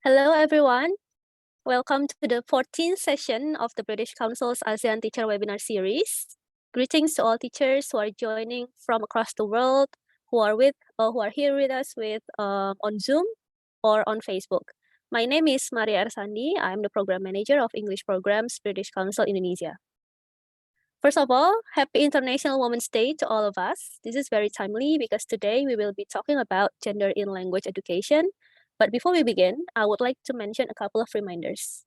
Hello, everyone. Welcome to the 14th session of the British Council's ASEAN Teacher Webinar Series. Greetings to all teachers who are joining from across the world, who are here with us on Zoom or on Facebook. My name is Maria Arsandi. I'm the Program Manager of English Programs, British Council Indonesia. First of all, happy International Women's Day to all of us. This is very timely because today we will be talking about gender in language education. But before we begin, I would like to mention a couple of reminders.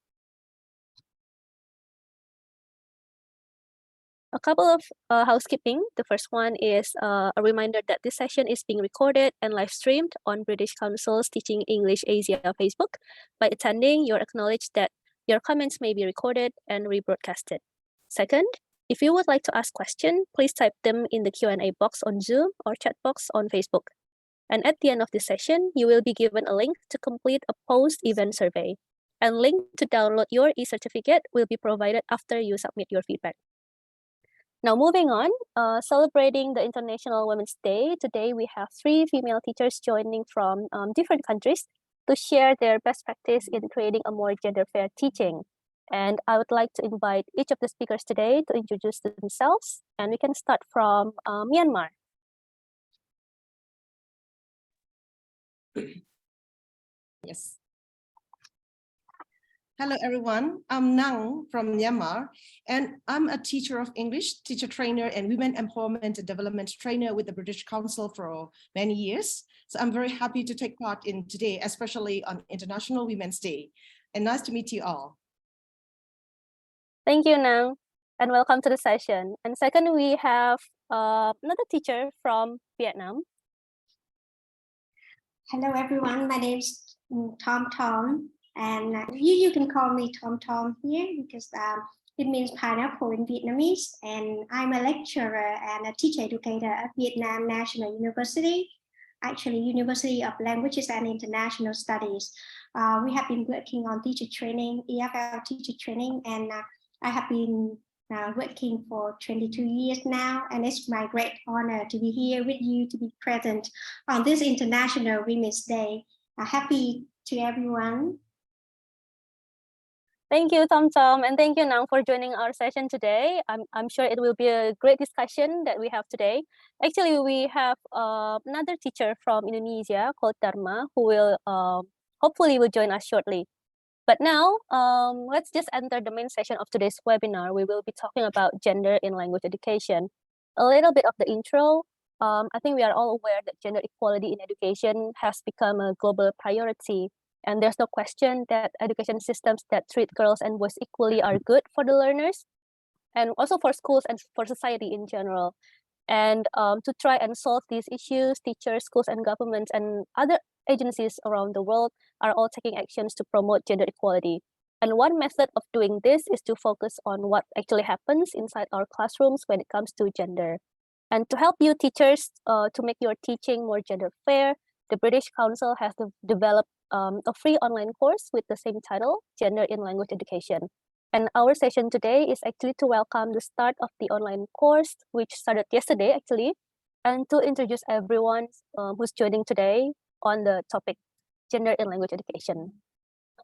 A couple of housekeeping. The first one is a reminder that this session is being recorded and live streamed on British Council's Teaching English Asia Facebook. By attending, you're acknowledged that your comments may be recorded and rebroadcasted. Second, if you would like to ask questions, please type them in the Q&A box on Zoom or chat box on Facebook. And at the end of the session, you will be given a link to complete a post-event survey. And link to download your e-certificate will be provided after you submit your feedback. Now moving on, celebrating the International Women's Day, today we have 3 female teachers joining from different countries to share their best practice in creating a more gender-fair teaching. And I would like to invite each of the speakers today to introduce themselves. And we can start from Myanmar. Yes. Hello, everyone. I'm Nang from Myanmar, and I'm a teacher of English, teacher trainer, and women empowerment and development trainer with the British Council for many years. So I'm very happy to take part in today, especially on International Women's Day. And nice to meet you all. Thank you, Nang, and welcome to the session. And second, we have another teacher from Viet Nam. Hello, everyone. My name is Tom, and you can call me Tom here because it means pineapple in Vietnamese. And I'm a lecturer and a teacher educator at Viet Nam National University, actually University of Languages and International Studies. We have been working on teacher training, EFL teacher training, and I have been working for 22 years now, and it's my great honor to be here with you, to be present on this International Women's Day. Happy to everyone. Thank you, Tom, and thank you, Nang, for joining our session today. I'm sure it will be a great discussion that we have today. Actually, we have another teacher from Indonesia called Dharma, who will hopefully will join us shortly. But now, let's just enter the main session of today's webinar. We will be talking about gender in language education. A little bit of the intro. I think we are all aware that gender equality in education has become a global priority. And there's no question that education systems that treat girls and boys equally are good for the learners, and also for schools and for society in general. And to try and solve these issues, teachers, schools, and governments and other agencies around the world are all taking actions to promote gender equality. And one method of doing this is to focus on what actually happens inside our classrooms when it comes to gender. And to help you teachers to make your teaching more gender fair, the British Council has developed a free online course with the same title, Gender in Language Education. And our session today is actually to welcome the start of the online course, which started yesterday actually, and to introduce everyone who's joining today on the topic, gender in language education.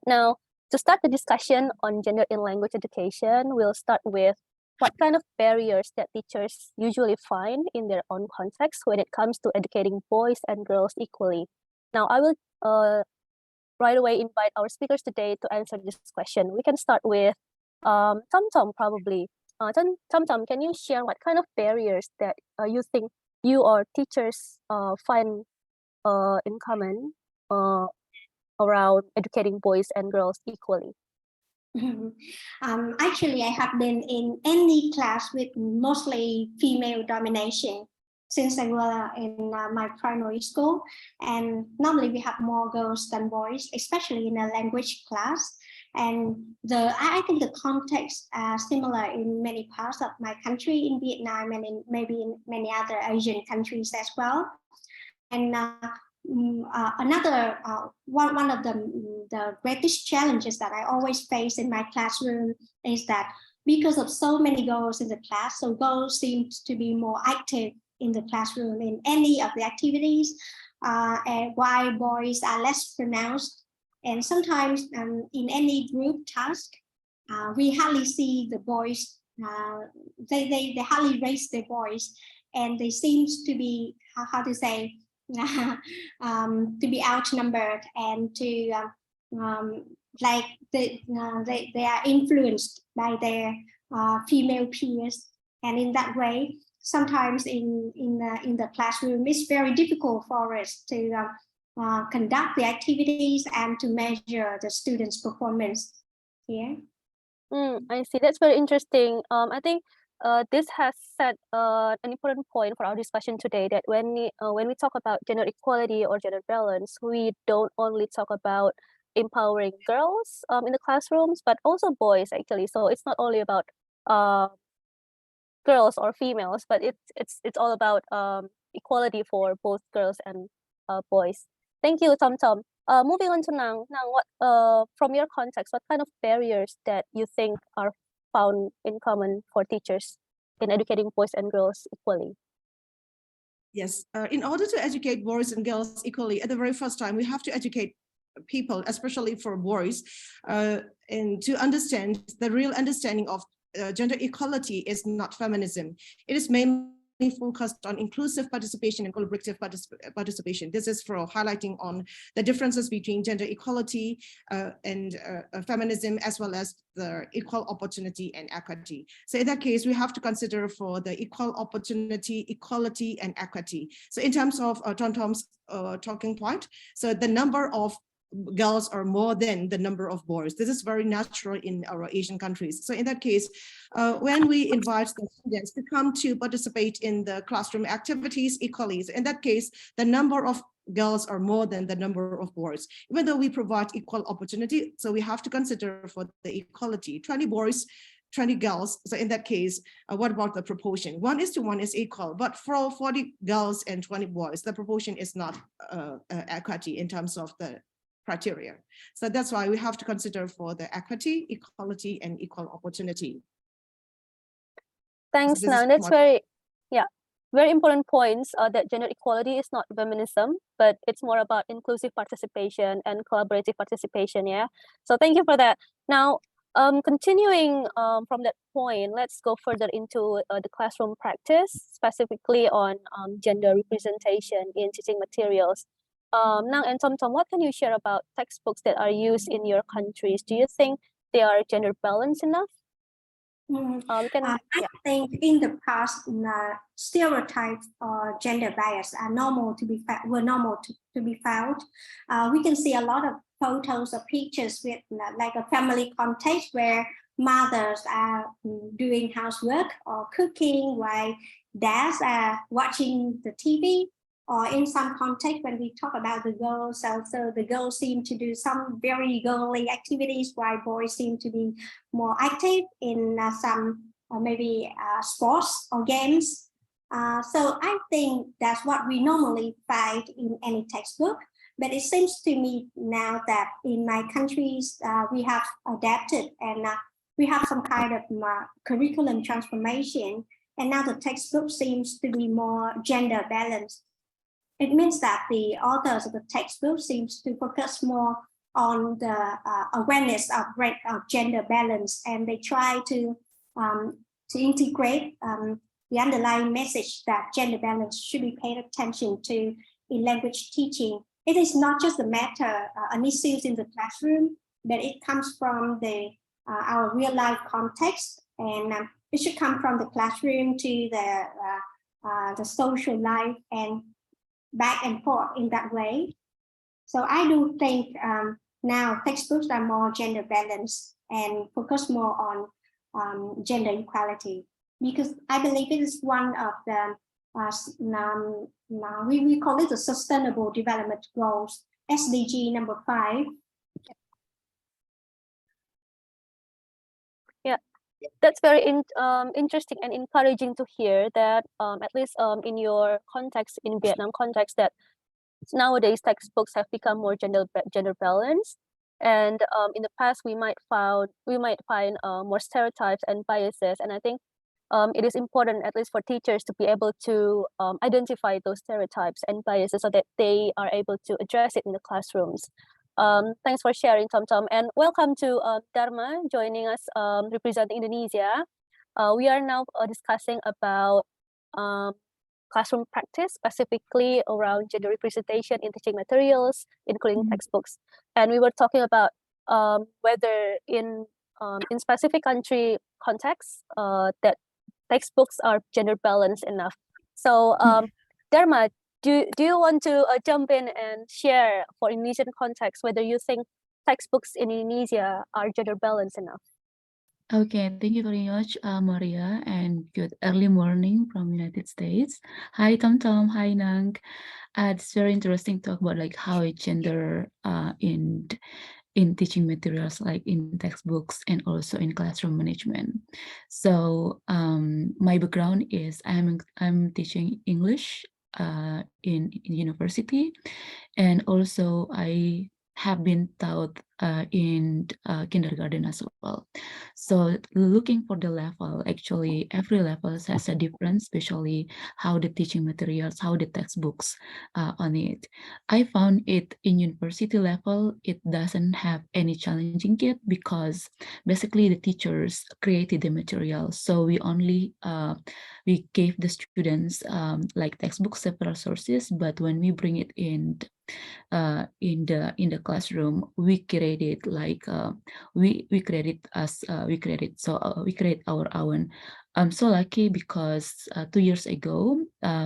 Now, to start the discussion on gender in language education, we'll start with what kind of barriers that teachers usually find in their own context when it comes to educating boys and girls equally. Now, I will right away invite our speakers today to answer this question. We can start with Tom probably. Tom, can you share what kind of barriers that you think you or teachers find in common around educating boys and girls equally? Actually, I have been in any class with mostly female domination since I was in my primary school, and normally we have more girls than boys, especially in a language class. And I think the context are similar in many parts of my country, in Vietnam, and maybe in many other Asian countries as well. And another one of the greatest challenges that I always face in my classroom is that because of so many girls in the class, so girls seem to be more active in the classroom in any of the activities, and while boys are less pronounced And sometimes in any group task, we hardly see the boys, they hardly raise their voice, and they seems to be, how to say, to be outnumbered, and to like they are influenced by their female peers, and in that way, sometimes in the classroom, it's very difficult for us to conduct the activities and to measure the students' performance. Yeah. I see. That's very interesting. I think this has set an important point for our discussion today, that when we talk about gender equality or gender balance, we don't only talk about empowering girls in the classrooms, but also boys actually. So it's not only about girls or females, but it's all about equality for both girls and boys. Thank you, Tom Tom. Moving on to Nang. Nang, what from your context, what kind of barriers that you think are found in common for teachers in educating boys and girls equally? Yes, in order to educate boys and girls equally, at the very first time, we have to educate people, especially for boys, and to understand the real understanding of gender equality is not feminism. It is mainly focused on inclusive participation and collaborative participation. This is for highlighting on the differences between gender equality and feminism, as well as the equal opportunity and equity. So in that case, we have to consider for the equal opportunity, equality, and equity. So in terms of Tom Tom's talking point, so the number of girls are more than the number of boys. This is very natural in our Asian countries. So in that case, when we invite the students to come to participate in the classroom activities equally, so in that case, the number of girls are more than the number of boys, even though we provide equal opportunity. So we have to consider for the equality, 20 boys, 20 girls. So in that case, what about the proportion? 1:1 is equal, but for 40 girls and 20 boys, the proportion is not equity in terms of the criteria. So that's why we have to consider for the equity, equality, and equal opportunity. Thanks, So Nang. That's very important points, that gender equality is not feminism, but it's more about inclusive participation and collaborative participation. Yeah. So thank you for that. Now, continuing from that point, let's go further into the classroom practice, specifically on gender representation in teaching materials. Nang and Tom Tom, what can you share about textbooks that are used in your countries? Do you think they are gender balanced enough? I think in the past, stereotypes or gender bias are normal to be to be found. We can see a lot of photos or pictures with like a family context where mothers are doing housework or cooking while dads are watching the TV. Or in some context, when we talk about the girls, also the girls seem to do some very girly activities, while boys seem to be more active in some maybe sports or games. So I think that's what we normally find in any textbook. But it seems to me now that in my countries, we have adapted and we have some kind of curriculum transformation. And now the textbook seems to be more gender balanced. It means that the authors of the textbook seems to focus more on the awareness of gender balance, and they try to integrate the underlying message that gender balance should be paid attention to in language teaching. It is not just a matter, an issue in the classroom, but it comes from the our real life context, and it should come from the classroom to the social life and back and forth in that way. So I do think now textbooks are more gender balanced and focus more on gender equality, because I believe it is one of the we call it the Sustainable Development Goals, SDG number 5. Yeah, that's very interesting and encouraging to hear that at least in your context, in Vietnam context, that nowadays textbooks have become more gender balanced, and in the past we might find more stereotypes and biases, and I think it is important, at least for teachers, to be able to identify those stereotypes and biases so that they are able to address it in the classrooms. Thanks for sharing, Tom Tom, and welcome to Dharma joining us representing Indonesia. We are now discussing about classroom practice, specifically around gender representation in teaching materials, including textbooks. And we were talking about whether in specific country contexts that textbooks are gender balanced enough. So Dharma, do you want to jump in and share for Indonesian context whether you think textbooks in Indonesia are gender balanced enough? Okay, thank you very much, Maria, and good early morning from United States. Hi, Tom Tom. Hi, Nang. It's very interesting to talk about like how gender in teaching materials, like in textbooks and also in classroom management. So my background is I'm teaching English in university, and also I have been taught in kindergarten as well. So looking for the level, actually every level has a difference, especially how the teaching materials, how the textbooks on it. I found it in university level, it doesn't have any challenging yet because basically the teachers created the material. So we only, we gave the students like textbooks, several sources, but when we bring it in the classroom, we created like we create our own. I'm so lucky because 2 years ago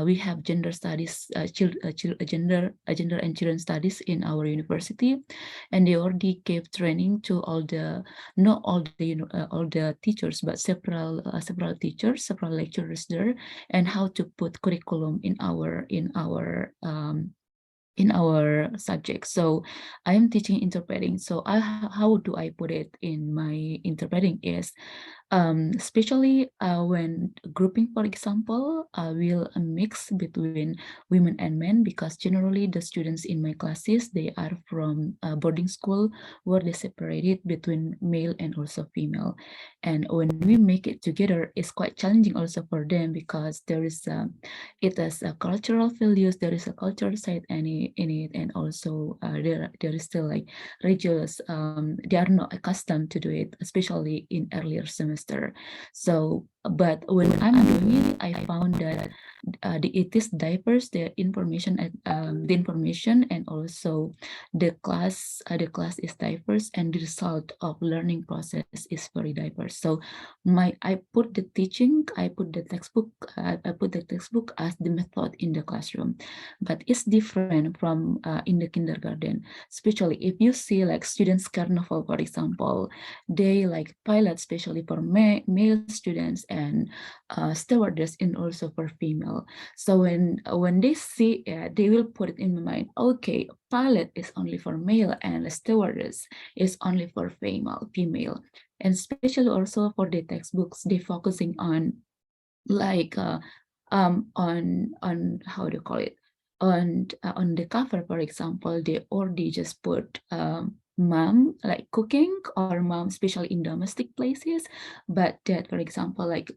we have gender studies, gender and children studies in our university, and they already gave training to all the not all the teachers, but several teachers, several lecturers there, and how to put curriculum in our subject. So I am teaching interpreting. So how do I put it in my interpreting is, especially when grouping, for example, I will mix between women and men, because generally the students in my classes, they are from boarding school where they separated between male and also female. And when we make it together, it's quite challenging also for them, because there is it has a cultural values, there is a cultural side in it, and also there is still like religious, they are not accustomed to do it, especially in earlier semester. So but when I'm doing it, I found that it is diverse, the information and also the class is diverse, and the result of learning process is very diverse. So I put the textbook as the method in the classroom, but it's different from in the kindergarten. Especially if you see like students carnival, for example, they like pilot, especially for male students, and stewardess, and also for female. So when they see it, they will put it in my mind, okay, pilot is only for male and stewardess is only for female. And especially also for the textbooks, they focusing on like on how do you call it, on the cover, for example, they already just put mom like cooking, or mom, especially in domestic places, but that, for example, like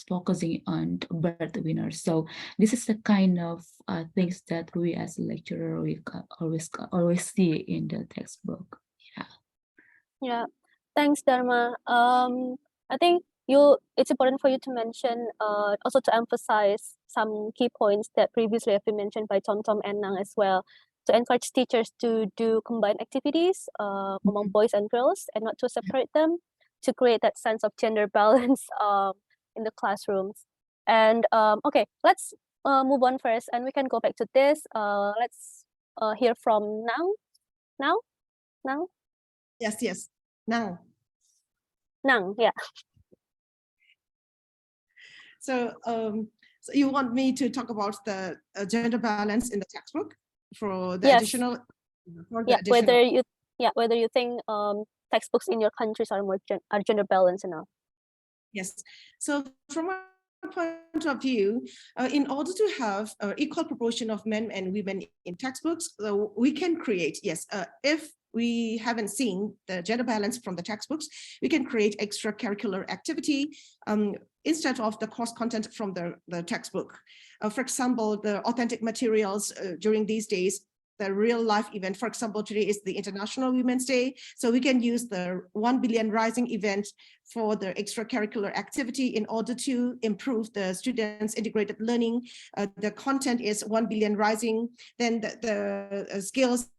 focusing on breadwinners. So this is the kind of things that we as a lecturer, we always see in the textbook. Yeah, thanks, Dharma. I think it's important for you to mention, also to emphasize some key points that previously have been mentioned by Tom Tom and Nang as well, to encourage teachers to do combined activities among boys and girls, and not to separate them, to create that sense of gender balance in the classrooms. And okay, let's move on first, and we can go back to this. Let's hear from Nang. Yes, Nang. Yeah. So, so you want me to talk about the gender balance in the textbook for the additional? Whether you think textbooks in your countries are are gender balanced enough. Yes. So from my point of view, in order to have equal proportion of men and women in textbooks, we can create, yes, if we haven't seen the gender balance from the textbooks, we can create extracurricular activity instead of the course content from the textbook. For example, the authentic materials during these days, the real life event. For example, today is the International Women's Day. So we can use the 1 Billion Rising event for the extracurricular activity in order to improve the students' integrated learning. The content is 1 Billion Rising. Then the skills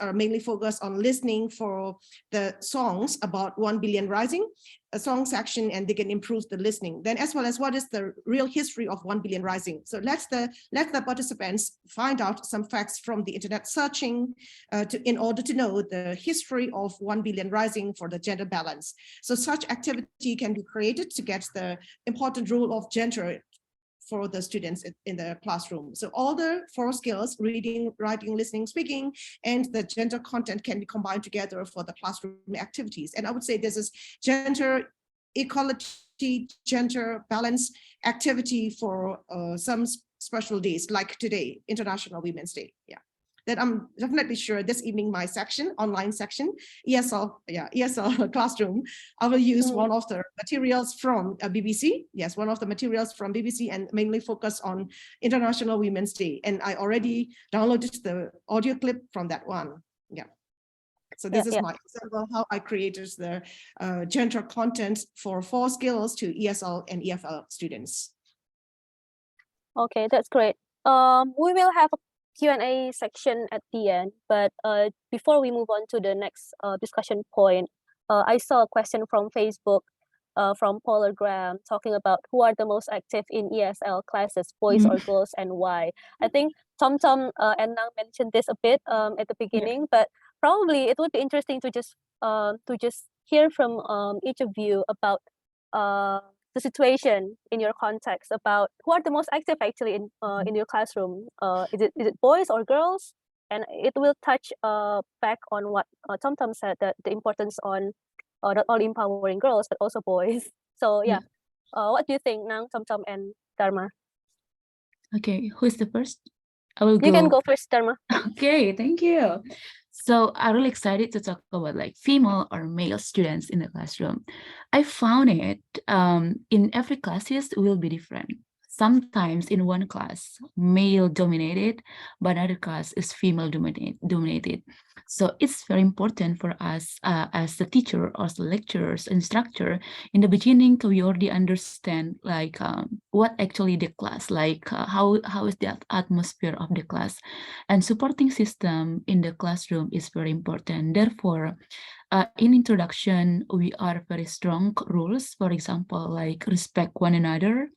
are mainly focused on listening for the songs about 1 Billion Rising, a song section, and they can improve the listening. Then as well as what is the real history of 1 Billion Rising. So let the participants find out some facts from the internet searching in order to know the history of 1 Billion Rising for the gender balance. So such activity can be created to get the important role of gender for the students in the classroom. So all the 4 skills, reading, writing, listening, speaking, and the gender content can be combined together for the classroom activities. And I would say this is gender equality, gender balance activity for some special days like today, International Women's Day. Yeah. That I'm definitely sure this evening, my section, online section, ESL classroom, I will use one of the materials from BBC. Yes, one of the materials from BBC and mainly focus on International Women's Day. And I already downloaded the audio clip from that one. Yeah. So this is my example how I created the gender content for 4 skills to ESL and EFL students. Okay, that's great. We will have a Q&A section at the end, but before we move on to the next discussion point, I saw a question from Facebook from Paula Graham talking about who are the most active in ESL classes, boys or girls, and why. I think Tom and Nang mentioned this a bit at the beginning, but probably it would be interesting to just hear from each of you about the situation in your context, about who are the most active actually in your classroom. Is it boys or girls? And it will touch back on what Tom said, that the importance on not only empowering girls but also boys. So yeah, what do you think, Nang, Tom, and Dharma? Okay, who is the first? I will go. You can go first, Dharma. Okay, thank you. So I'm really excited to talk about like female or male students in the classroom. I found it in every classes will be different. Sometimes in one class, male dominated, but another class is female dominated. So it's very important for us as the teacher or the lecturers, instructor, in the beginning, we already understand like what actually the class, like how is the atmosphere of the class, and supporting system in the classroom is very important. Therefore, in introduction, we are very strong rules, for example, like respect one another.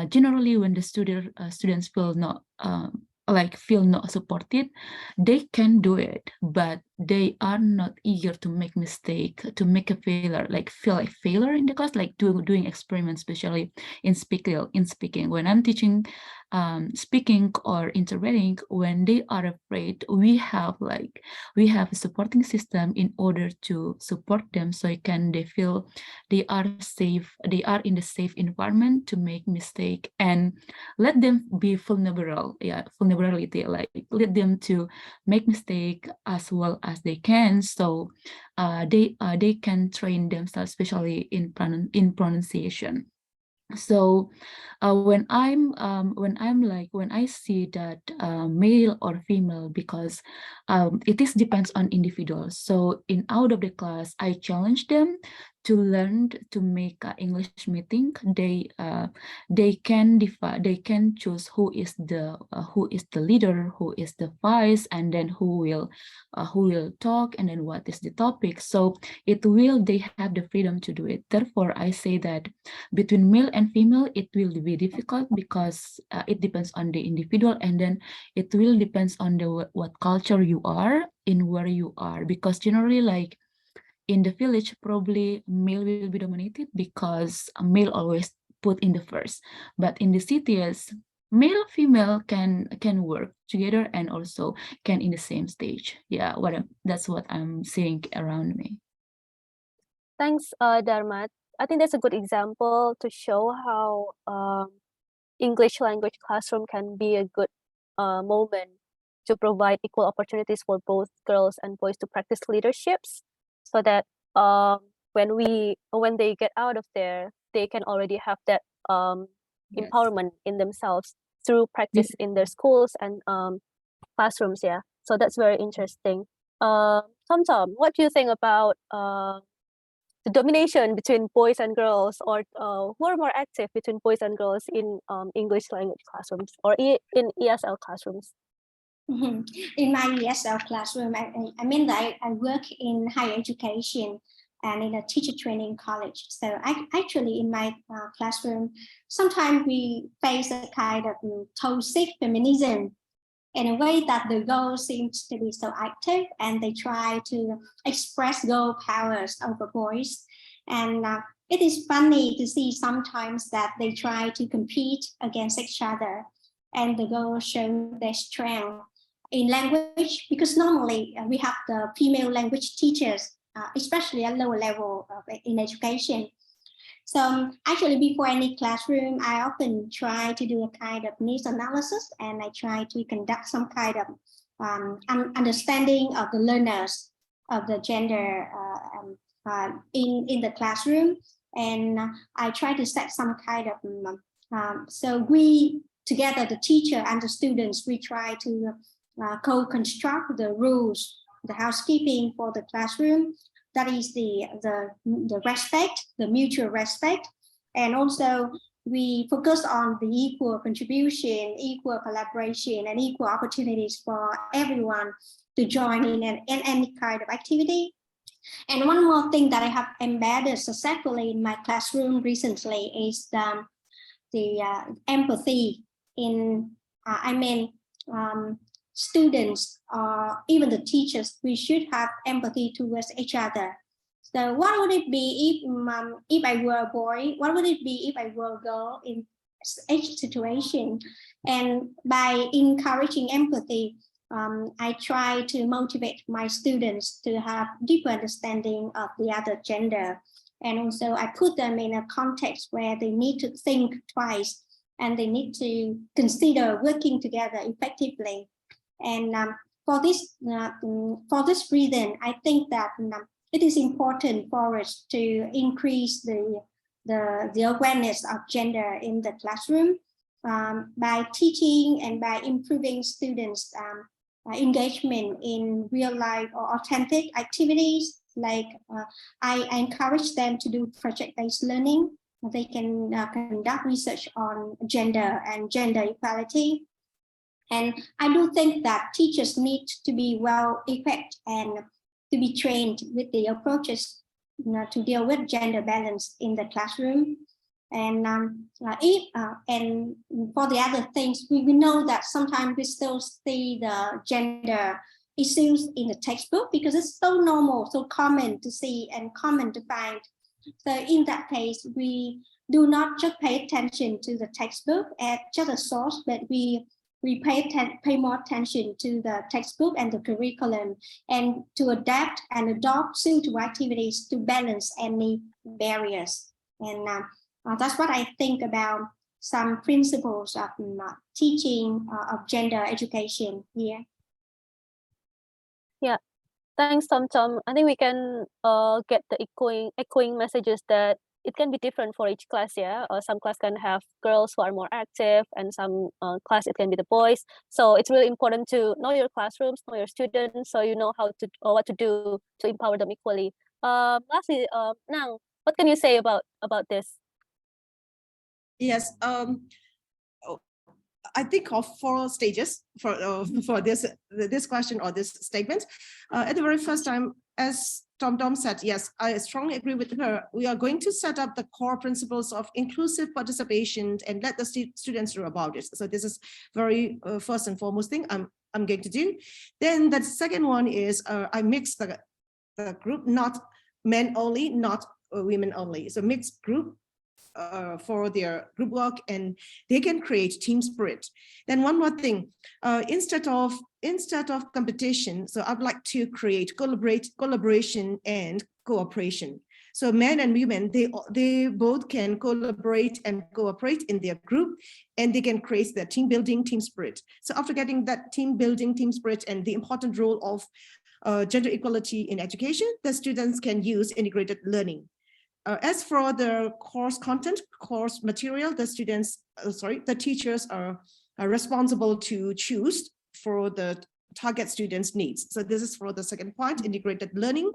Generally, when the students feel not supported, they can do it, but they are not eager to make mistake, to make a failure, like feel like failure in the class, like doing experiments, especially in speaking. When I'm teaching speaking or interpreting, when they are afraid, we have a supporting system in order to support them, so they feel they are safe, they are in the safe environment to make mistake, and let them be vulnerability, like let them to make mistake as well as they can, so they can train themselves, especially in pronunciation. So when I see that male or female, because it depends on individuals. So out of the class, I challenge them to learn to make English meeting. They can choose who is the leader, who is the vice, and then who will talk, and then what is the topic. So they have the freedom to do it. Therefore, I say that between male and female, it will be difficult because it depends on the individual, and then it will depends on what culture you are in, where you are, because generally, like in the village, probably male will be dominated because a male always put in the first, but in the cities, male female can work together and also can in the same stage. Yeah, that's what I'm seeing around me. Thanks, Dharma. I think that's a good example to show how English language classroom can be a good moment to provide equal opportunities for both girls and boys to practice leaderships, so that when they get out of there, they can already have that empowerment in themselves through practice in their schools and classrooms. Yeah. So that's very interesting. Tom, what do you think about the domination between boys and girls, or who are more active between boys and girls in English language classrooms or in ESL classrooms? In my ESL classroom, I mean that I work in higher education and in a teacher training college. So I actually in my classroom, sometimes we face a kind of toxic feminism in a way that the girls seems to be so active and they try to express girl powers over boys. And it is funny to see sometimes that they try to compete against each other and the girls show their strength in language, because normally we have the female language teachers, especially at lower level in education. So actually before any classroom, I often try to do a kind of needs analysis, and I try to conduct some kind of understanding of the learners of the gender in the classroom. And I try to set some kind of, so we together, the teacher and the students, we try to co-construct the rules, the housekeeping for the classroom. That is the respect, the mutual respect. And also we focus on the equal contribution, equal collaboration, and equal opportunities for everyone to join in any kind of activity. And one more thing that I have embedded successfully in my classroom recently is the empathy in, students or even the teachers, we should have empathy towards each other. So what would it be if I were a boy? What would it be if I were a girl in each situation? And by encouraging empathy, I try to motivate my students to have deeper understanding of the other gender. And also I put them in a context where they need to think twice and they need to consider working together effectively. And for this reason, I think that it is important for us to increase the awareness of gender in the classroom by teaching and by improving students' engagement in real life or authentic activities. Like I encourage them to do project-based learning. They can conduct research on gender and gender equality. And I do think that teachers need to be well equipped and to be trained with the approaches to deal with gender balance in the classroom. And and for the other things, we know that sometimes we still see the gender issues in the textbook because it's so normal, so common to see and common to find. So in that case, we do not just pay attention to the textbook as just a source, but we pay more attention to the textbook and the curriculum, and to adapt and adopt suitable activities to balance any barriers. And that's what I think about some principles of teaching of gender education here. Yeah, thanks, Tom. I think we can get the echoing messages that it can be different for each class, yeah. Some class can have girls who are more active, and some class it can be the boys. So it's really important to know your classrooms, know your students, so you know how to what to do to empower them equally. Lastly, Nang, what can you say about this? Yes, I think of 4 stages for this question or this statement. At the very first time, as Tom said, yes, I strongly agree with her. We are going to set up the core principles of inclusive participation and let the students know about it. So this is very first and foremost thing I'm going to do. Then the second one is I mix the group, not men only, not women only. So mixed group for their group work, and they can create team spirit. Then one more thing, instead of competition, so I'd like to create collaboration and cooperation. So men and women, they both can collaborate and cooperate in their group, and they can create their team building, team spirit. So after getting that team building, team spirit, and the important role of gender equality in education, the students can use integrated learning. As for the course content, course material, the teachers are responsible to choose for the target students' needs. So this is for the second point, integrated learning.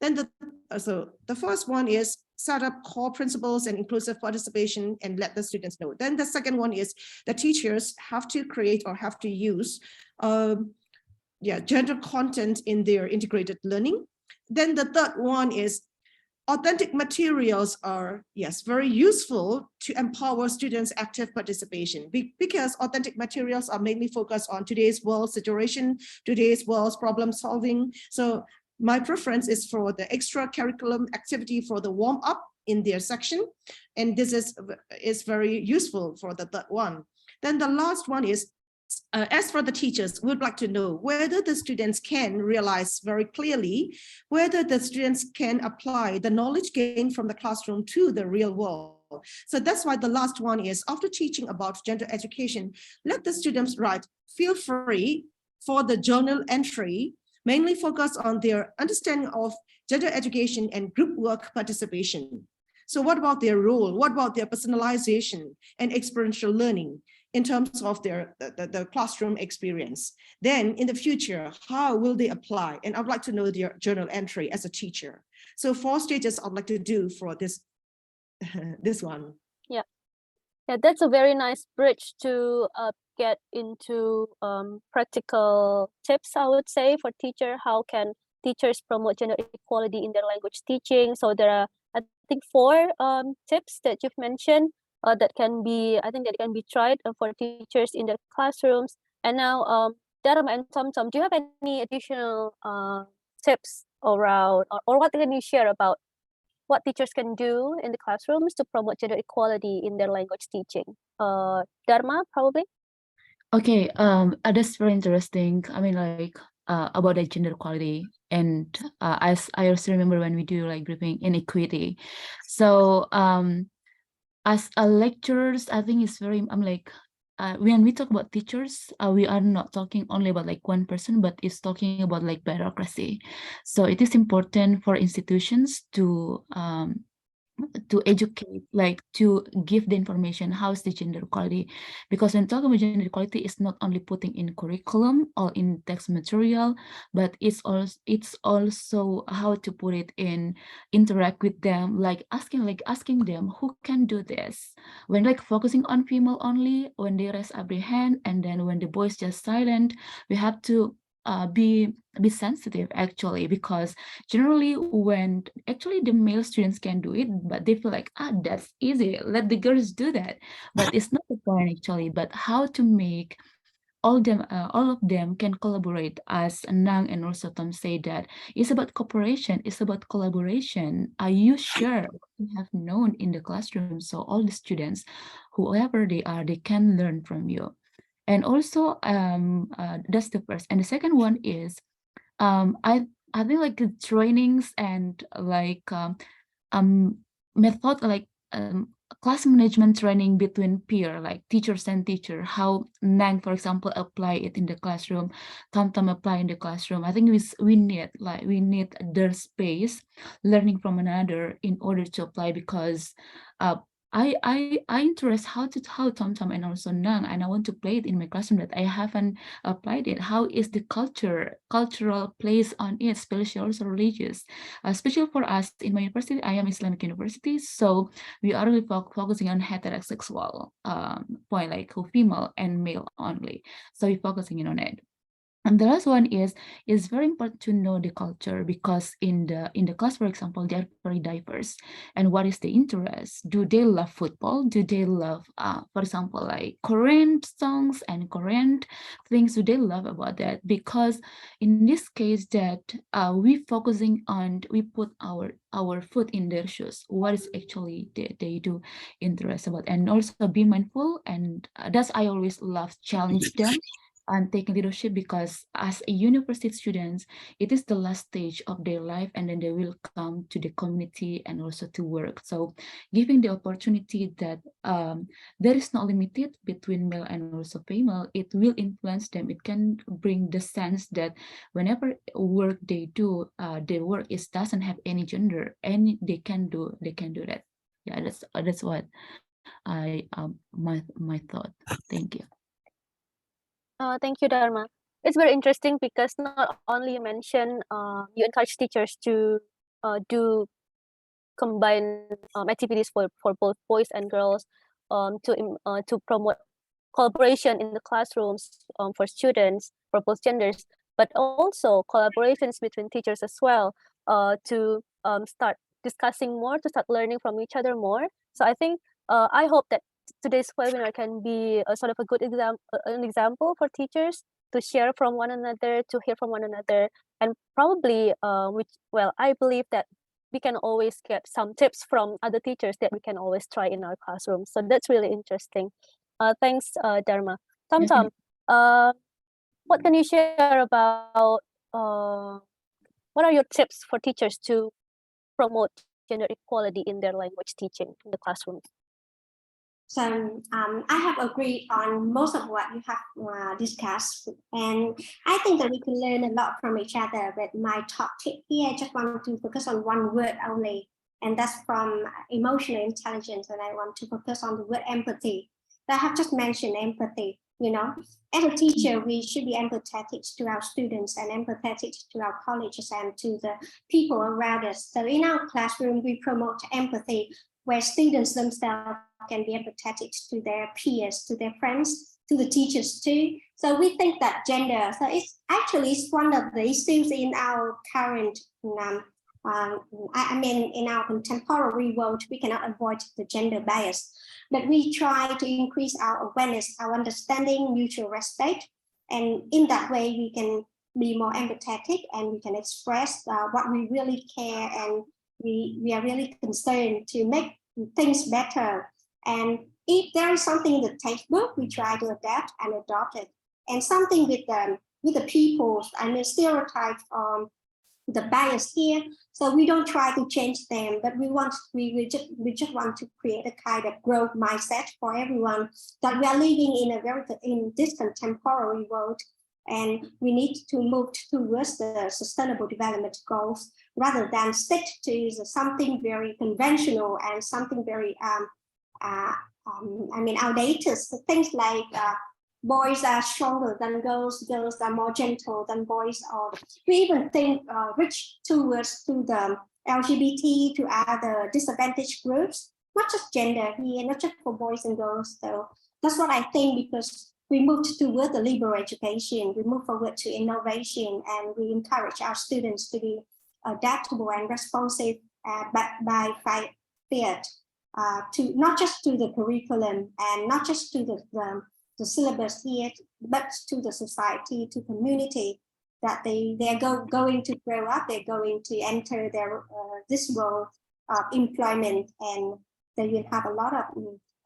Then the first one is set up core principles and inclusive participation and let the students know. Then the second one is the teachers have to create or have to use gender content in their integrated learning. Then the third one is authentic materials are, yes, very useful to empower students' active participation because authentic materials are mainly focused on today's world situation, today's world's problem solving. So my preference is for the extra curriculum activity for the warm up in their section. And this is very useful for the third one. Then the last one is, as for the teachers, we'd like to know whether the students can realize very clearly whether the students can apply the knowledge gained from the classroom to the real world. So that's why the last one is, after teaching about gender education, let the students write, feel free for the journal entry, mainly focus on their understanding of gender education and group work participation. So what about their role? What about their personalization and experiential learning in terms of their the classroom experience? Then in the future, how will they apply? And I'd like to know their journal entry as a teacher. So 4 stages I'd like to do for this this one. Yeah, that's a very nice bridge to get into practical tips, I would say, for teacher. How can teachers promote gender equality in their language teaching? So there are, I think, 4 tips that you've mentioned that can be, I think that can be tried for teachers in their classrooms. And now, Dharma and Tom, do you have any additional tips around, or what can you share about what teachers can do in the classrooms to promote gender equality in their language teaching? Dharma, probably? Okay, that's very interesting. I mean, like about the gender equality, and as I also remember when we do like grouping inequity. So as a lecturers, I think it's very, I'm like, when we talk about teachers, we are not talking only about like one person, but it's talking about like bureaucracy. So it is important for institutions to educate, like to give the information how is the gender equality, because when talking about gender equality, it's not only putting in curriculum or in text material, but it's also how to put it in, interact with them, like asking them who can do this, when like focusing on female only, when they raise up their hand, and then when the boys just silent, we have to be sensitive actually, because generally when actually the male students can do it, but they feel like, that's easy, let the girls do that. But it's not the point actually, but how to make all of them can collaborate, as Nang and also Tom say, that it's about cooperation, it's about collaboration. You share what you have known in the classroom, so all the students, whoever they are, they can learn from you. And also that's the first. And the second one is I think like the trainings and like method, like class management training between peer, like teachers and teacher, how Nang, for example, apply it in the classroom, Tom apply in the classroom. I think we need their space learning from another in order to apply, because I interest how Tom and also Nang, and I want to play it in my classroom, that I haven't applied it. How is the cultural place on it, especially also religious, especially for us in my university. I am Islamic university, so we are really focusing on heterosexual point, like female and male only. So we're focusing in on it. And the last one is very important to know the culture, because in the class, for example, they are very diverse. And what is the interest? Do they love football? Do they love, for example, like Korean songs and Korean things? Do they love about that? Because in this case, that we focusing on, we put our foot in their shoes. What is actually they do interest about, and also be mindful. And that's I always love challenge them and taking leadership, because as a university students, it is the last stage of their life, and then they will come to the community and also to work. So giving the opportunity that there is no limited between male and also female, it will influence them. It can bring the sense that whenever work they do, their work doesn't have any gender, and they can do that. Yeah, that's what I my thought. Thank you. Thank you, Dharma. it's very interesting because not only you mention you encourage teachers to do combine activities for both boys and girls to promote collaboration in the classrooms for students for both genders, but also collaborations between teachers as well to start discussing more, to start learning from each other more. So I think I hope that today's webinar can be a sort of a good an example for teachers to share from one another, to hear from one another, and probably I believe that we can always get some tips from other teachers that we can always try in our classroom. So that's really interesting. Thanks, Dharma. Tom Yeah, Tom, what can you share about what are your tips for teachers to promote gender equality in their language teaching in the classroom? So I have agreed on most of what you have discussed, and I think that we can learn a lot from each other. But my top tip here, I just want to focus on one word only, and that's from emotional intelligence. And I want to focus on the word empathy. I have just mentioned empathy. You know, as a teacher, we should be empathetic to our students and empathetic to our colleagues and to the people around us. So in our classroom, we promote empathy where students themselves can be empathetic to their peers, to their friends, to the teachers too. So we think that gender, so it's actually one of the issues in our current, in our contemporary world, we cannot avoid the gender bias, but we try to increase our awareness, our understanding, mutual respect. And in that way, we can be more empathetic and we can express what we really care and we are really concerned to make things better. And if there is something in the textbook, we try to adapt and adopt it. And something with the people, stereotypes the bias here. So we don't try to change them, but we just want to create a kind of growth mindset for everyone that we are living in this contemporary world. And we need to move towards the sustainable development goals rather than stick to something very conventional and something very outdated. So things like boys are stronger than girls, girls are more gentle than boys, or we even think reach towards to the LGBT, to other disadvantaged groups, not just gender here, not just for boys and girls. So that's what I think, because we moved toward the liberal education, we move forward to innovation, and we encourage our students to be adaptable and responsive by Viet, to not just to the curriculum and not just to the syllabus here, but to the society, to community, that they're going to grow up, they're going to enter their this world of employment, and they will have a lot of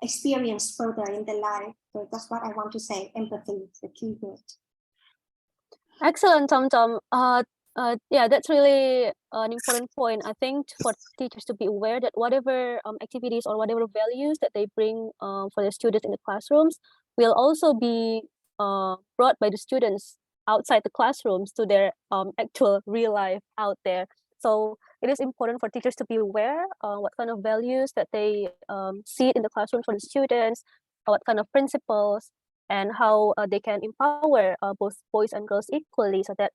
experience further in their life. So that's what I want to say. Empathy is the key word. Excellent, Tom Tom. Yeah, that's really an important point. I think for teachers to be aware that whatever activities or whatever values that they bring for the students in the classrooms will also be brought by the students outside the classrooms to their actual real life out there. So it is important for teachers to be aware what kind of values that they see in the classroom for the students, what kind of principles, and how they can empower both boys and girls equally, so that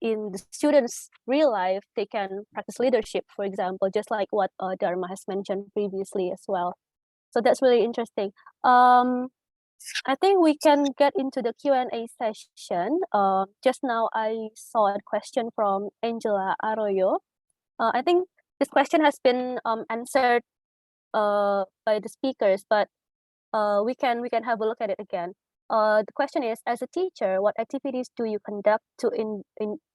in the students' real life, they can practice leadership, for example, just like what Dharma has mentioned previously as well. So that's really interesting. I think we can get into the Q&A session. Just now I saw a question from Angela Arroyo. I think this question has been answered by the speakers, but we can have a look at it again. The question is, as a teacher, what activities do you conduct to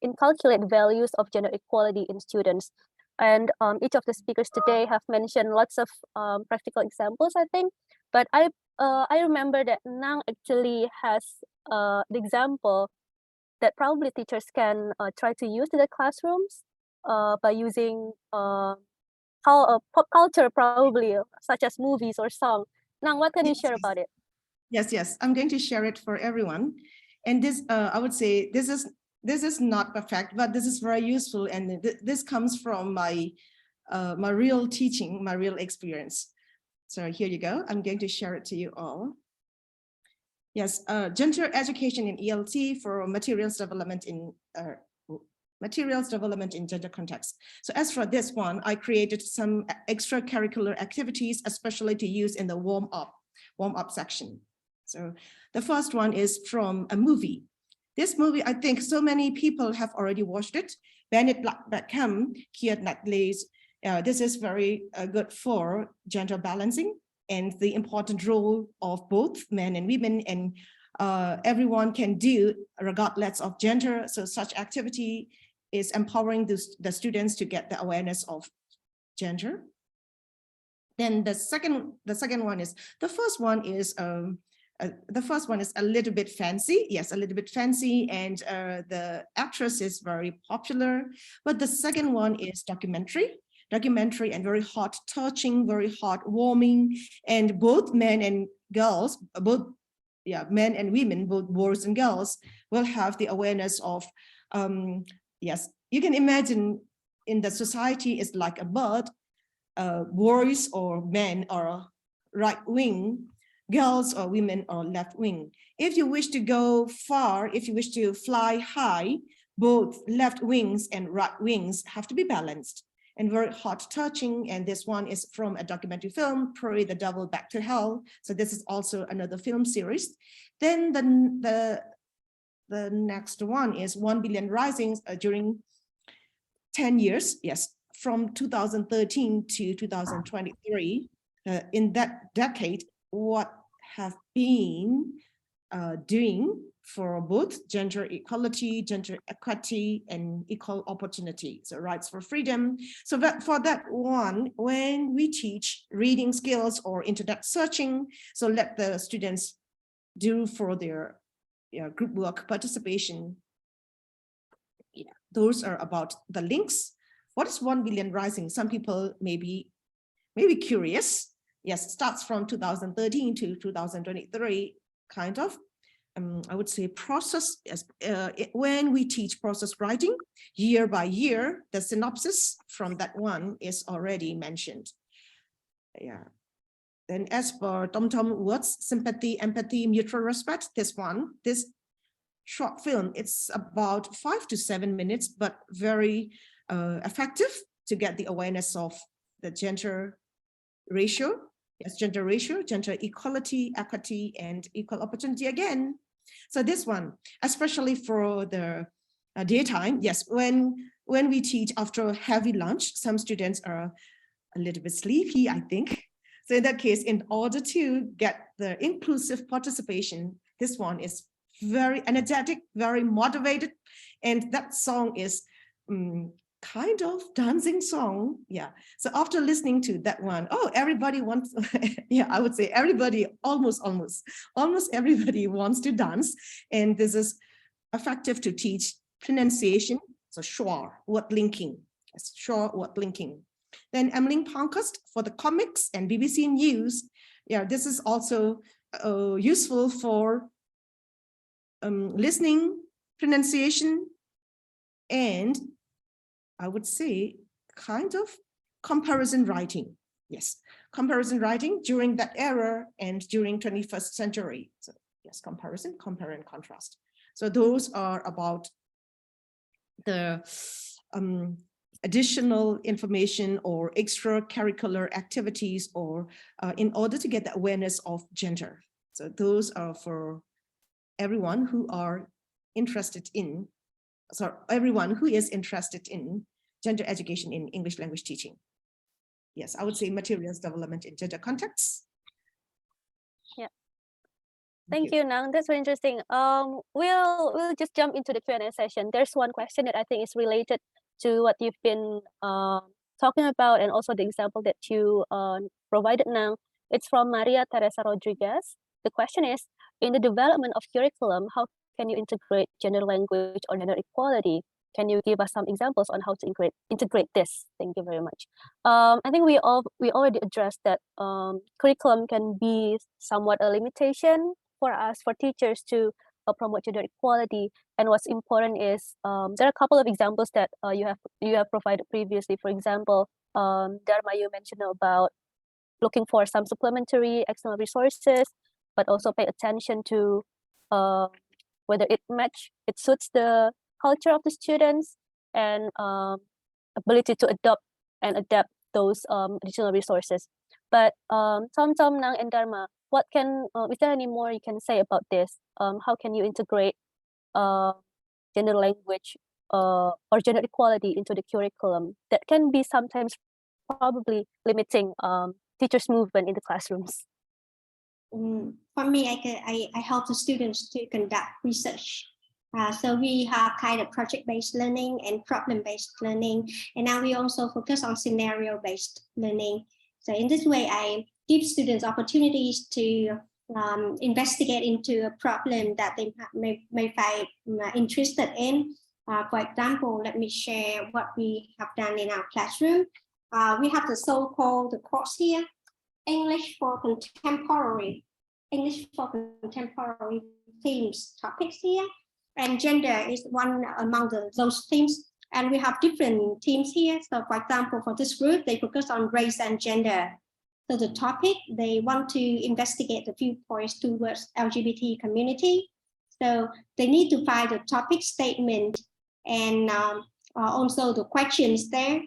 inculcate values of gender equality in students? And each of the speakers today have mentioned lots of practical examples, I think. But I remember that Nang actually has the example that probably teachers can try to use in the classrooms by using pop culture, probably, such as movies or songs. Nang, what can you share about it? Yes, I'm going to share it for everyone. And this, I would say, this is not perfect, but this is very useful, and this comes from my real teaching, my real experience. So here you go. I'm going to share it to you all. Yes, gender education in ELT for materials development in gender context. So as for this one, I created some extracurricular activities, especially to use in the warm up section. So the first one is from a movie. This movie, I think so many people have already watched it. Bennett Beckham, Keir Knightley's. This is very good for gender balancing and the important role of both men and women, and everyone can do regardless of gender. So such activity is empowering the students to get the awareness of gender. Then the second one is, the first one is a little bit fancy. Yes, a little bit fancy, and the actress is very popular. But the second one is documentary and very heart touching, very heartwarming, and both men and girls, men and women, both boys and girls, will have the awareness of, yes, you can imagine in the society is like a bird, boys or men are right wing, girls or women are left wing. If you wish to go far, if you wish to fly high, both left wings and right wings have to be balanced and very heart touching. And this one is from a documentary film, Pray the Devil Back to Hell. So this is also another film series. Then the next one is 1 Billion Risings during 10 years. Yes, from 2013 to 2023. In that decade, what have been doing for both gender equality, gender equity, and equal opportunity, so rights for freedom. So that for that one, when we teach reading skills or internet searching, so let the students do for their group work participation. Yeah, those are about the links. What is 1 Billion Rising? Some people may be curious. Yes, it starts from 2013 to 2023, kind of. I would say process, when we teach process writing year by year, the synopsis from that one is already mentioned. Yeah. Then as for Tom words, sympathy, empathy, mutual respect, this short film, it's about 5 to 7 minutes, but very effective to get the awareness of the gender ratio. Yes, gender ratio, gender equality, equity, and equal opportunity again. So this one, especially for the daytime, yes, when we teach after a heavy lunch, some students are a little bit sleepy, I think. So in that case, in order to get the inclusive participation, this one is very energetic, very motivated, and that song is kind of dancing song. Yeah, so after listening to that one, oh, everybody wants, yeah, I would say everybody, almost everybody wants to dance, and this is effective to teach pronunciation, so schwa, word linking, schwa, word linking. Then Emmeline Pankhurst for the comics and BBC News. Yeah, this is also useful for listening, pronunciation, and I would say kind of comparison writing. Yes, comparison writing during that era and during 21st century. So yes, comparison, compare and contrast. So those are about the additional information or extracurricular activities, or in order to get the awareness of gender. So those are for everyone who are interested in, everyone who is interested in gender education in English language teaching. Yes, I would say materials development in gender contexts. Yeah. Thank you, Nang. That's very interesting. We'll just jump into the Q&A session. There's one question that I think is related to what you've been talking about, and also the example that you provided now. It's from Maria Teresa Rodriguez. The question is, in the development of curriculum, how can you integrate gender language or gender equality? Can you give us some examples on how to integrate this? Thank you very much. I think we already addressed that curriculum can be somewhat a limitation for us, for teachers, to promote gender equality. And what's important is there are a couple of examples that you have provided previously. For example, Dharma, you mentioned about looking for some supplementary external resources, but also pay attention to whether it suits the culture of the students, and ability to adopt and adapt those additional resources. But Tom, Nang, and Dharma, is there any more you can say about this? How can you integrate gender language or gender equality into the curriculum that can be sometimes probably limiting teachers' movement in the classrooms? For me, I help the students to conduct research. So we have kind of project-based learning and problem-based learning, and now we also focus on scenario-based learning. So in this way, I give students opportunities to investigate into a problem that they may find interested in. For example, let me share what we have done in our classroom. We have the so-called course here, English for contemporary themes, topics here, and gender is one among those themes. And we have different themes here. So for example, for this group, they focus on race and gender. So the topic, they want to investigate the viewpoints towards LGBT community. So they need to find the topic statement and also the questions there.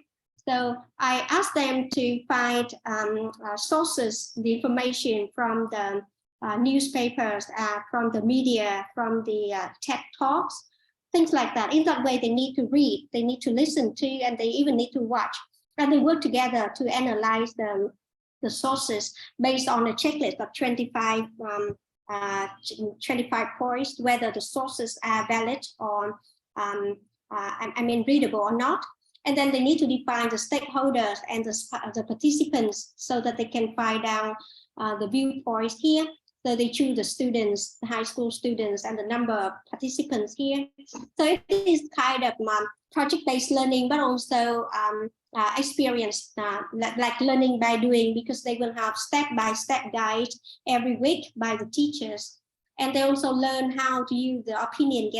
So I asked them to find sources, the information from the newspapers, from the media, from the TED Talks, things like that. In that way, they need to read, they need to listen to, and they even need to watch. And they work together to analyze the sources based on a checklist of 25 points, whether the sources are valid or readable or not. And then they need to define the stakeholders and the participants so that they can find out the viewpoints here. So they choose the students, the high school students, and the number of participants here. So it is kind of project-based learning, but also experience, like learning by doing, because they will have step-by-step guides every week by the teachers. And they also learn how to use the opinion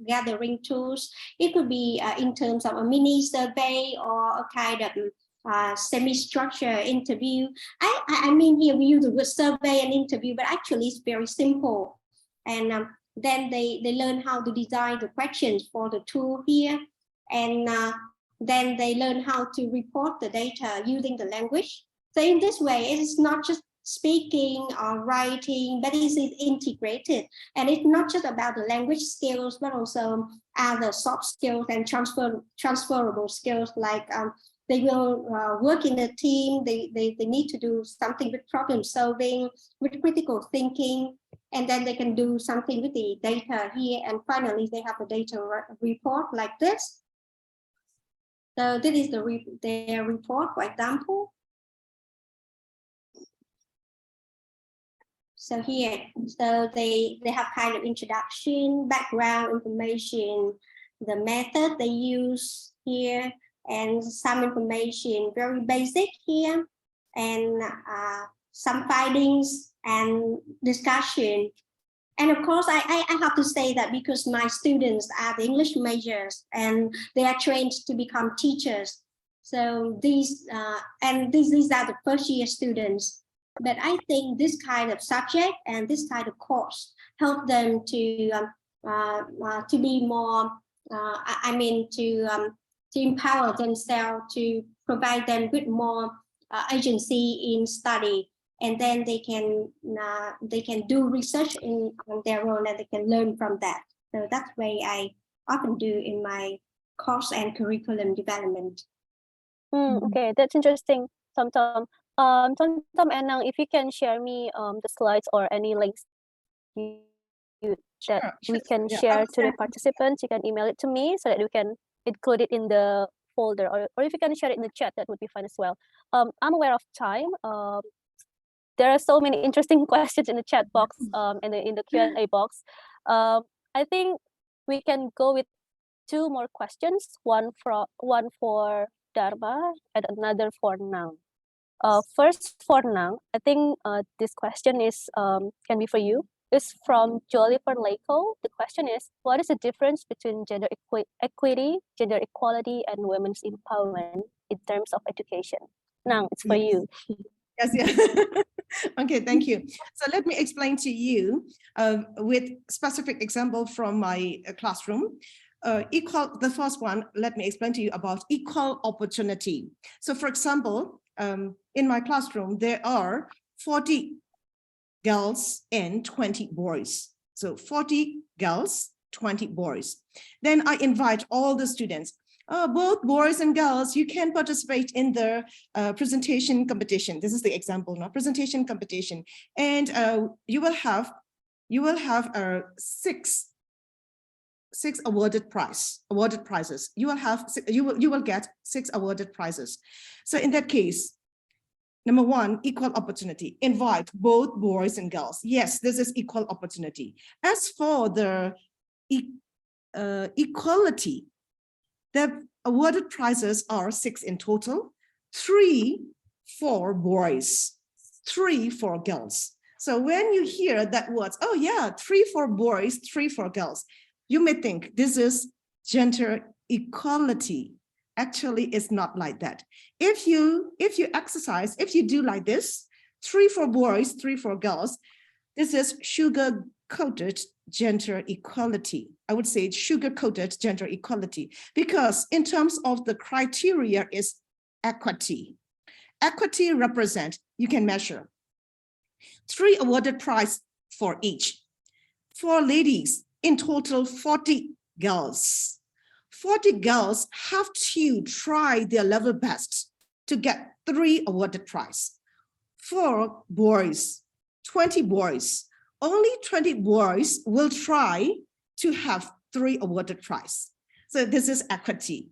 gathering tools. It could be in terms of a mini survey or a kind of semi-structured interview. I mean, here we use the word survey and interview, but actually it's very simple. And then they learn how to design the questions for the tool here. And then they learn how to report the data using the language. So in this way, it is not just speaking or writing, but it is integrated. And it's not just about the language skills, but also other soft skills and transferable skills, like they will work in a team, they need to do something with problem solving, with critical thinking, and then they can do something with the data here. And finally, they have a data report like this. So this is their report, for example. So here, so they have kind of introduction, background information, the method they use here, and some information very basic here, and some findings and discussion. And of course, I have to say that because my students are the English majors and they are trained to become teachers. So these are the first year students. But I think this kind of subject and this kind of course help them to be more, to empower themselves, to provide them with more agency in study, and then they can do research on their own, and they can learn from that. So that's the way I often do in my course and curriculum development. Okay, that's interesting, Tom. Tom and Nang, if you can share me the slides or any links that we can share to the participants, you can email it to me so that we can include it in the folder, or if you can share it in the chat, that would be fine as well. I'm aware of time. There are so many interesting questions in the chat box and in the Q&A box. I think we can go with two more questions, one for Dharma and another for Nang. First for Nang, I think this question is can be for you. It's from Jolie Perleco. The question is, what is the difference between gender equity, gender equality, and women's empowerment in terms of education? Nang, it's for you. Yes. Okay, thank you. So let me explain to you with specific example from my classroom. The first one, let me explain to you about equal opportunity. So for example, in my classroom, there are 40 girls and 20 boys. So 40 girls, 20 boys. Then I invite all the students, both boys and girls, you can participate in the presentation competition. This is the example, no? Presentation competition. And you will have six awarded prizes. You will get 6 awarded prizes. So in that case, number one, equal opportunity. Invite both boys and girls. Yes, this is equal opportunity. As for the equality, the awarded prizes are 6 in total, 3 for boys, 3 for girls. So when you hear that words, oh yeah, 3 for boys, 3 for girls, you may think this is gender equality. Actually, it's not like that. If you exercise, if you do like this, 3 for boys, 3 for girls, this is sugar-coated gender equality. I would say sugar-coated gender equality, because in terms of the criteria is equity. Equity represent, you can measure 3 awarded prize for each. For ladies, in total 40 girls. 40 girls have to try their level best to get 3 awarded prize. For boys, 20 boys, only 20 boys will try to have 3 awarded prize. So this is equity.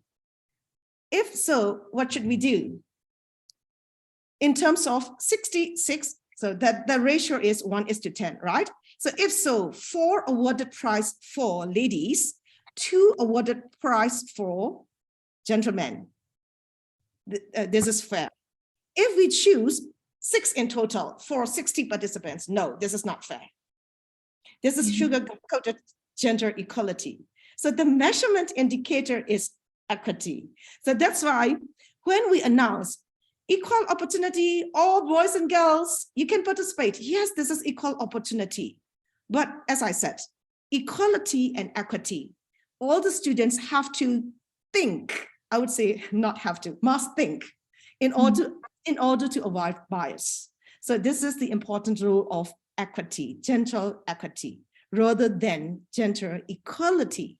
If so, what should we do? In terms of 66, so that the ratio is 1:10, right? So if so, 4 awarded prize for ladies, 2 awarded prize for gentlemen. This is fair. If we choose 6 in total for 60 participants, no, this is not fair. This is sugar-coated gender equality. So the measurement indicator is equity. So that's why when we announce equal opportunity, all boys and girls, you can participate. Yes, this is equal opportunity. But as I said, equality and equity, all the students have to think, I would say not have to, must think in order to avoid bias. So this is the important rule of equity, gender equity, rather than gender equality.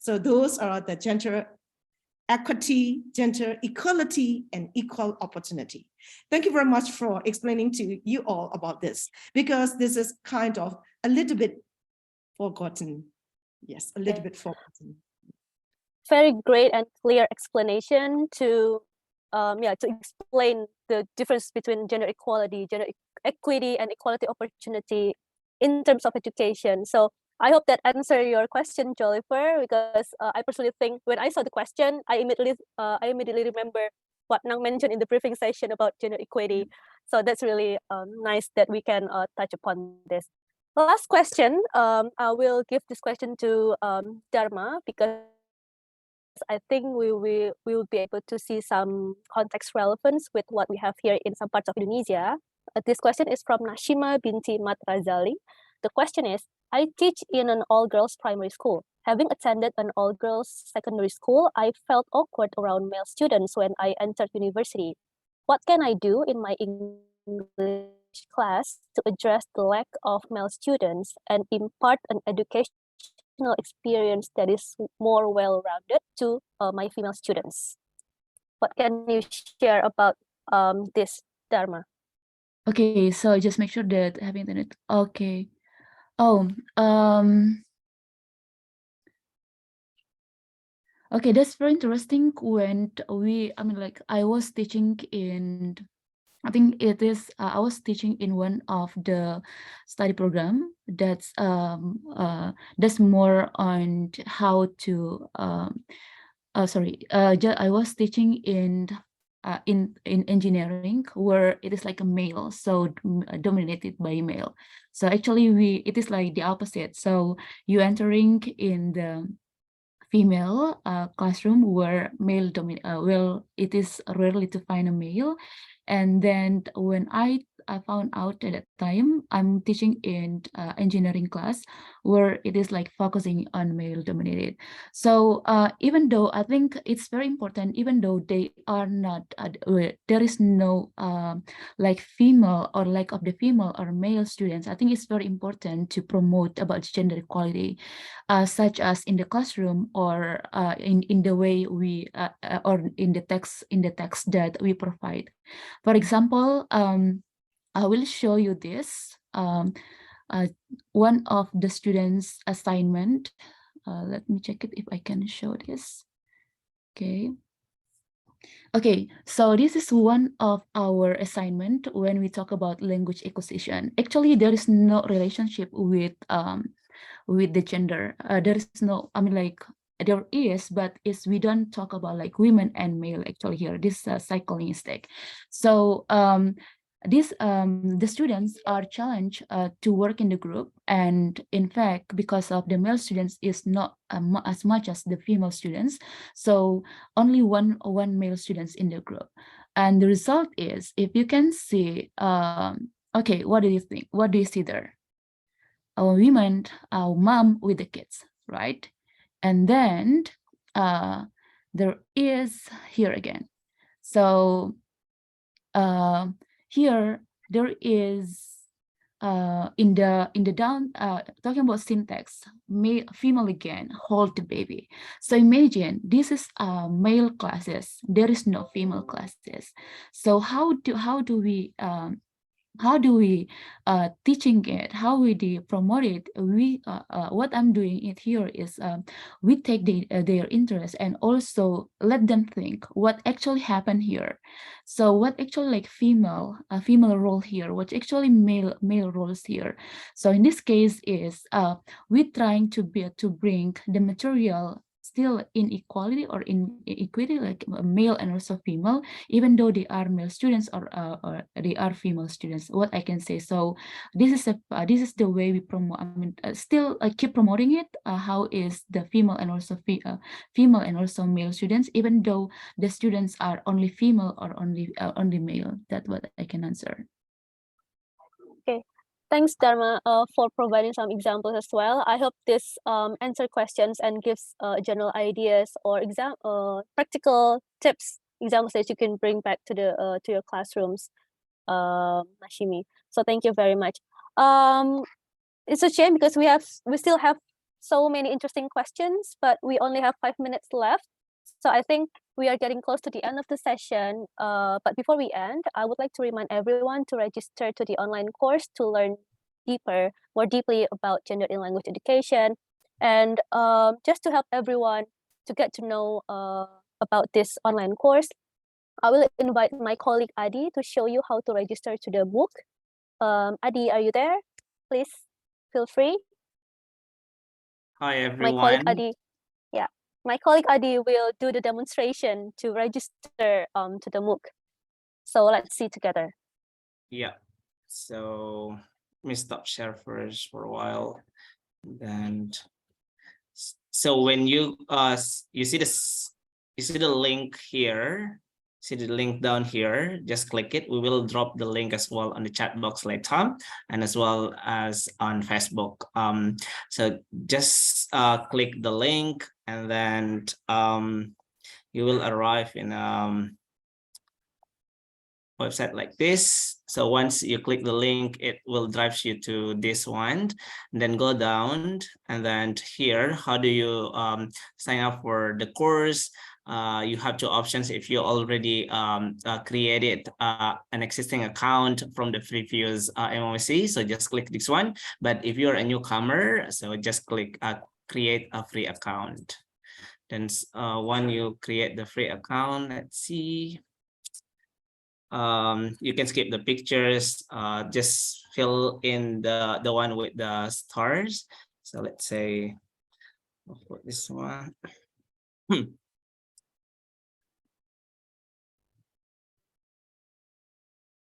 So those are the gender equity, gender equality, and equal opportunity. Thank you very much for explaining to you all about this, because this is kind of a little bit forgotten. Yes, a little bit forgotten. Very great and clear explanation to explain the difference between gender equality, gender equity, and equality opportunity in terms of education. So I hope that answered your question, Jolifer, because I personally think when I saw the question, I immediately remember what Nang mentioned in the briefing session about gender equity. So that's really nice that we can touch upon this. Last question, I will give this question to Dharma, because I think we will be able to see some context relevance with what we have here in some parts of Indonesia. This question is from Nashima binti Mat Razali. The question is, I teach in an all-girls primary school. Having attended an all-girls secondary school, I felt awkward around male students when I entered university. What can I do in my English class to address the lack of male students and impart an educational experience that is more well-rounded to my female students? What can you share about this, Dharma? Okay, so just make sure that having internet. Okay. Okay, that's very interesting. When I was teaching in, I think it is, I was teaching in one of the study program that's more on how to, I was teaching in engineering, where it is like a male, so dominated by male. So actually it is like the opposite. So you entering in the female classroom where it is rarely to find a male. And then when I I found out at that time, I'm teaching in engineering class where it is like focusing on male dominated. So even though I think it's very important, even though they are not, there is no like female or lack of the female or male students, I think it's very important to promote about gender equality, such as in the classroom or in the way we or in the text that we provide. For example, I will show you this. One of the students' assignment. Let me check it if I can show this. Okay. Okay, so this is one of our assignment when we talk about language acquisition. Actually, there is no relationship with the gender. There is no, I mean, like there is, but it's we don't talk about like women and male actually here. This psycholinguistic. So the students are challenged to work in the group, and in fact, because of the male students is not as much as the female students, so only one male students in the group, and the result is, if you can see, okay, what do you think? What do you see there? Our women, our mom with the kids, right? And then there is here again. So here there is in the down talking about syntax, male female again, hold the baby. So imagine this is male classes, there is no female classes. So how do we teaching it, how we promote it? We what I'm doing it here is we take their interest and also let them think what actually happened here. So what actually like female role here, what actually male roles here. So in this case is we trying to bring the material still in equality or in equity, like male and also female, even though they are male students or they are female students, what I can say. So this is the way we promote, I mean, still keep promoting it, how is the female and also female and also male students, even though the students are only female or only male. That's what I can answer. Okay, thanks Dharma for providing some examples as well. I hope this answer questions and gives general ideas or practical tips, examples that you can bring back to the to your classrooms, Mashimi. So thank you very much. It's a shame because we still have so many interesting questions, but we only have 5 minutes left. So I think we are getting close to the end of the session. But before we end, I would like to remind everyone to register to the online course to learn more deeply about gender in language education. And just to help everyone to get to know about this online course, I will invite my colleague Adi to show you how to register to the MOOC. Adi, are you there? Please feel free. Hi My colleague everyone. Adi, yeah, my colleague Adi will do the demonstration to register to the MOOC. So let's see together. Yeah. So let me stop share first for a while. Then so when you see this, you see the link here. See the link down here, just click it. We will drop the link as well on the chat box later, and as well as on Facebook. So just click the link, and then you will arrive in website like this. So once you click the link, it will drive you to this one. Then go down, and then here, how do you sign up for the course? You have two options. If you already created an existing account from the previous MOC, so just click this one. But if you're a newcomer, so just click create a free account. Then when you create the free account, let's see. You can skip the pictures, just fill in the one with the stars. So let's say I'll put this one.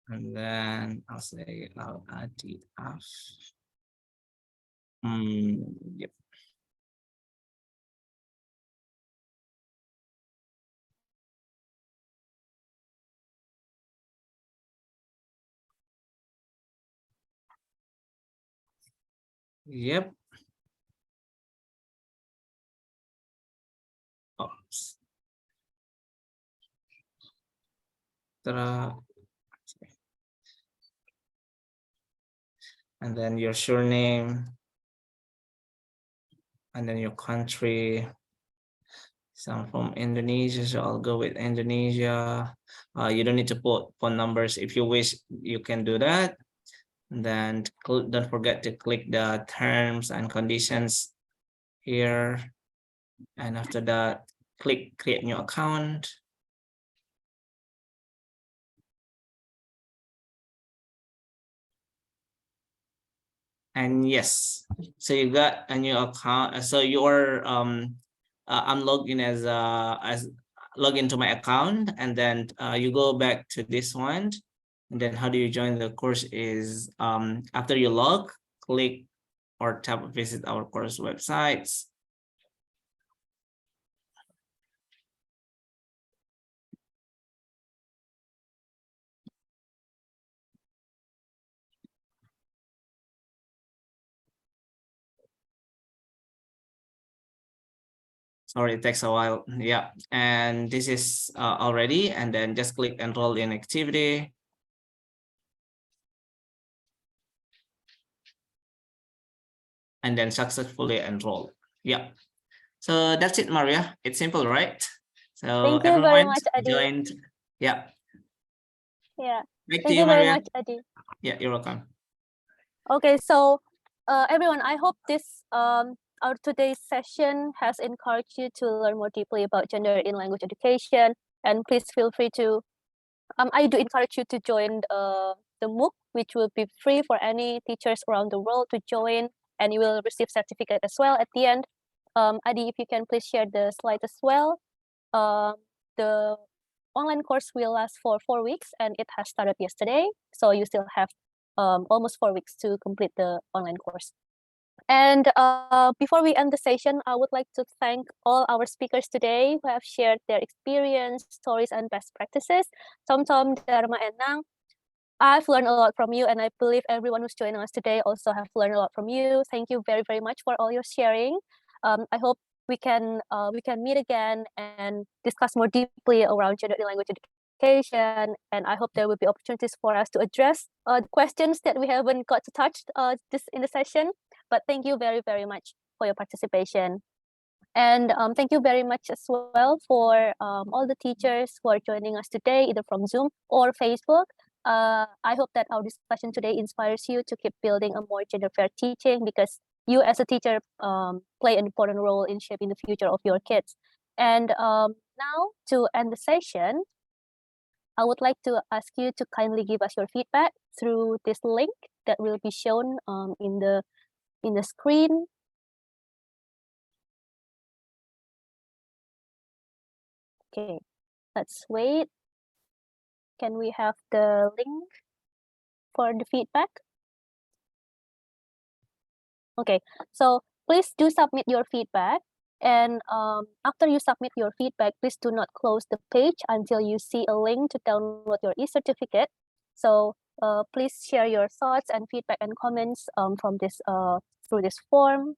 And then I'll say I'll add it off. Yep. Yep. Oops. And then your surname, and then your country. So I'm from Indonesia, so I'll go with Indonesia. You don't need to put phone numbers. If you wish, you can do that. And then don't forget to click the terms and conditions here. And after that, click create new account. And yes, so you got a new account. So you're I'm logged in as log into my account, and then you go back to this one. And then how do you join the course is after you log, click or tap visit our course websites. Sorry, it takes a while. Yeah, and this is already, and then just click enroll in activity. And then successfully enroll. Yeah. So that's it, Maria. It's simple, right? So Thank you very everyone much, Adi. joined. Yeah. Yeah. Back to Thank you, you very Maria. much, Adi. Yeah, you're welcome. Okay, so everyone, I hope this our today's session has encouraged you to learn more deeply about gender in language education. And please feel free to I do encourage you to join the MOOC, which will be free for any teachers around the world to join, and you will receive certificate as well at the end. Adi, if you can please share the slide as well. The online course will last for 4 weeks, and it has started yesterday, so you still have almost 4 weeks to complete the online course. And before we end the session, I would like to thank all our speakers today who have shared their experience, stories, and best practices. Tom, Dharma, and Nang. I've learned a lot from you, and I believe everyone who's joining us today also have learned a lot from you. Thank you very, very much for all your sharing. I hope we can meet again and discuss more deeply around gender in language education. And I hope there will be opportunities for us to address questions that we haven't got to touch this in the session. But thank you very, very much for your participation. And thank you very much as well for all the teachers who are joining us today, either from Zoom or Facebook. I hope that our discussion today inspires you to keep building a more gender-fair teaching, because you as a teacher play an important role in shaping the future of your kids. And now to end the session, I would like to ask you to kindly give us your feedback through this link that will be shown in the screen. Okay, let's wait. Can we have the link for the feedback? Okay, so please do submit your feedback. And after you submit your feedback, please do not close the page until you see a link to download your e-certificate. So please share your thoughts and feedback and comments from this through this form.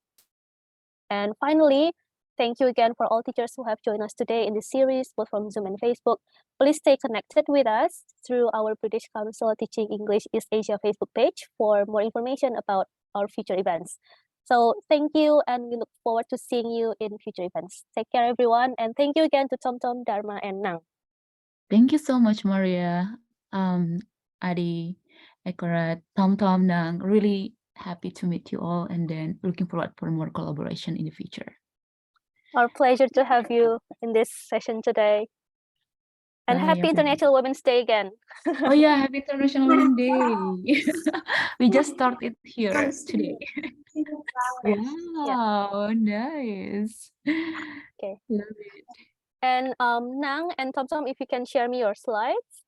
And finally, thank you again for all teachers who have joined us today in this series, both from Zoom and Facebook. Please stay connected with us through our British Council Teaching English East Asia Facebook page for more information about our future events. So thank you, and we look forward to seeing you in future events. Take care, everyone, and thank you again to Tom, Dharma, and Nang. Thank you so much, Maria, Adi, Ekarat, Tom, Nang. Really happy to meet you all, and then looking forward for more collaboration in the future. Our pleasure to have you in this session today. And Bye, happy everyone. International Women's Day again. Oh yeah, happy International Women's Day. We just started here today. Wow, nice. Okay. Love it. And Nang and Tom, if you can share me your slides.